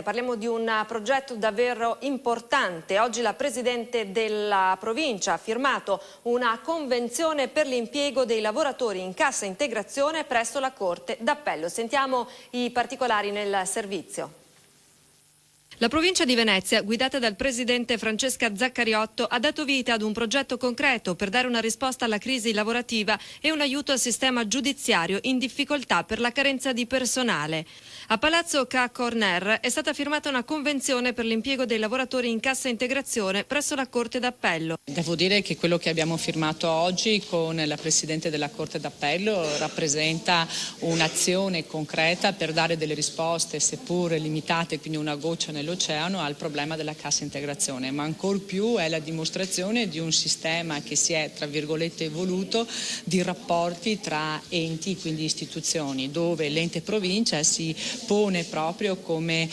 Parliamo di un progetto davvero importante. Oggi la Presidente della Provincia ha firmato una convenzione per l'impiego dei lavoratori in cassa integrazione presso la Corte d'Appello. Sentiamo i particolari nel servizio. La provincia di Venezia, guidata dal presidente Francesca Zaccariotto, ha dato vita ad un progetto concreto per dare una risposta alla crisi lavorativa e un aiuto al sistema giudiziario in difficoltà per la carenza di personale. A Palazzo K. Corner è stata firmata una convenzione per l'impiego dei lavoratori in cassa integrazione presso la Corte d'Appello. Devo dire che quello che abbiamo firmato oggi con la Presidente della Corte d'Appello rappresenta un'azione concreta per dare delle risposte, seppur limitate, quindi una goccia nell'oceano, al problema della cassa integrazione, ma ancor più è la dimostrazione di un sistema che si è, tra virgolette, evoluto di rapporti tra enti, quindi istituzioni, dove l'ente provincia si pone proprio come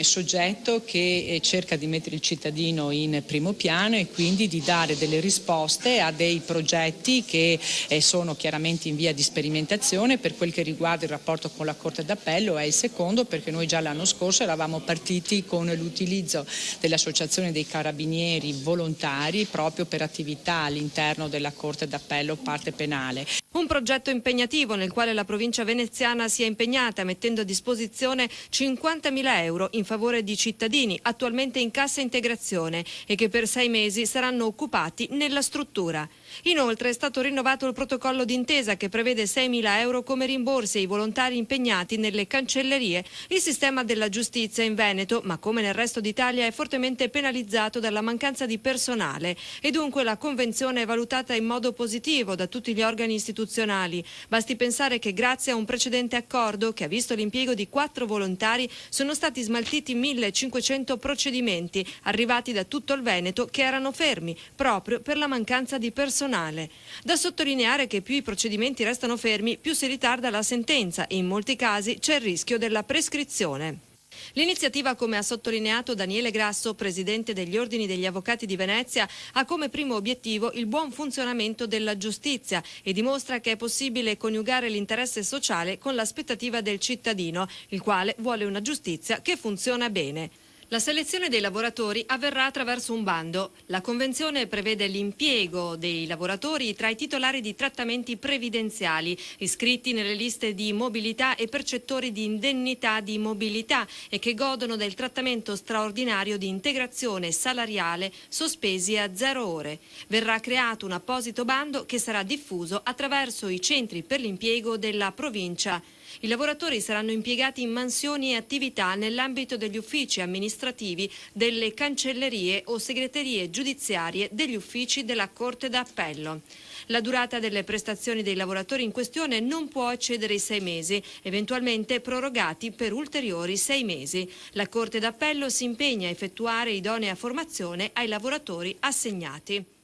soggetto che cerca di mettere il cittadino in primo piano e quindi di dare delle risposte a dei progetti che sono chiaramente in via di sperimentazione. Per quel che riguarda il rapporto con la Corte d'Appello è il secondo, perché noi già l'anno scorso eravamo partiti con l'utilizzo dell'Associazione dei Carabinieri volontari proprio per attività all'interno della Corte d'Appello parte penale. Un progetto impegnativo nel quale la provincia veneziana si è impegnata mettendo a disposizione 50.000 euro in favore di cittadini attualmente in cassa integrazione e che per 6 mesi saranno occupati nella struttura. Inoltre è stato rinnovato il protocollo d'intesa che prevede 6.000 euro come rimborsi ai volontari impegnati nelle cancellerie. Il sistema della giustizia in Veneto, ma come nel resto d'Italia, è fortemente penalizzato dalla mancanza di personale e dunque la convenzione è valutata in modo positivo da tutti gli organi istituzionali. Basti pensare che grazie a un precedente accordo che ha visto l'impiego di 4 volontari sono stati smaltiti 1.500 procedimenti arrivati da tutto il Veneto che erano fermi proprio per la mancanza di personale. Da sottolineare che più i procedimenti restano fermi, più si ritarda la sentenza e in molti casi c'è il rischio della prescrizione. L'iniziativa, come ha sottolineato Daniele Grasso, presidente degli Ordini degli Avvocati di Venezia, ha come primo obiettivo il buon funzionamento della giustizia e dimostra che è possibile coniugare l'interesse sociale con l'aspettativa del cittadino, il quale vuole una giustizia che funziona bene. La selezione dei lavoratori avverrà attraverso un bando. La convenzione prevede l'impiego dei lavoratori tra i titolari di trattamenti previdenziali, iscritti nelle liste di mobilità e percettori di indennità di mobilità e che godono del trattamento straordinario di integrazione salariale sospesi a 0 ore. Verrà creato un apposito bando che sarà diffuso attraverso i centri per l'impiego della provincia. I lavoratori saranno impiegati in mansioni e attività nell'ambito degli uffici amministrativi, delle cancellerie o segreterie giudiziarie degli uffici della Corte d'Appello. La durata delle prestazioni dei lavoratori in questione non può eccedere i 6 mesi, eventualmente prorogati per ulteriori 6 mesi. La Corte d'Appello si impegna a effettuare idonea formazione ai lavoratori assegnati.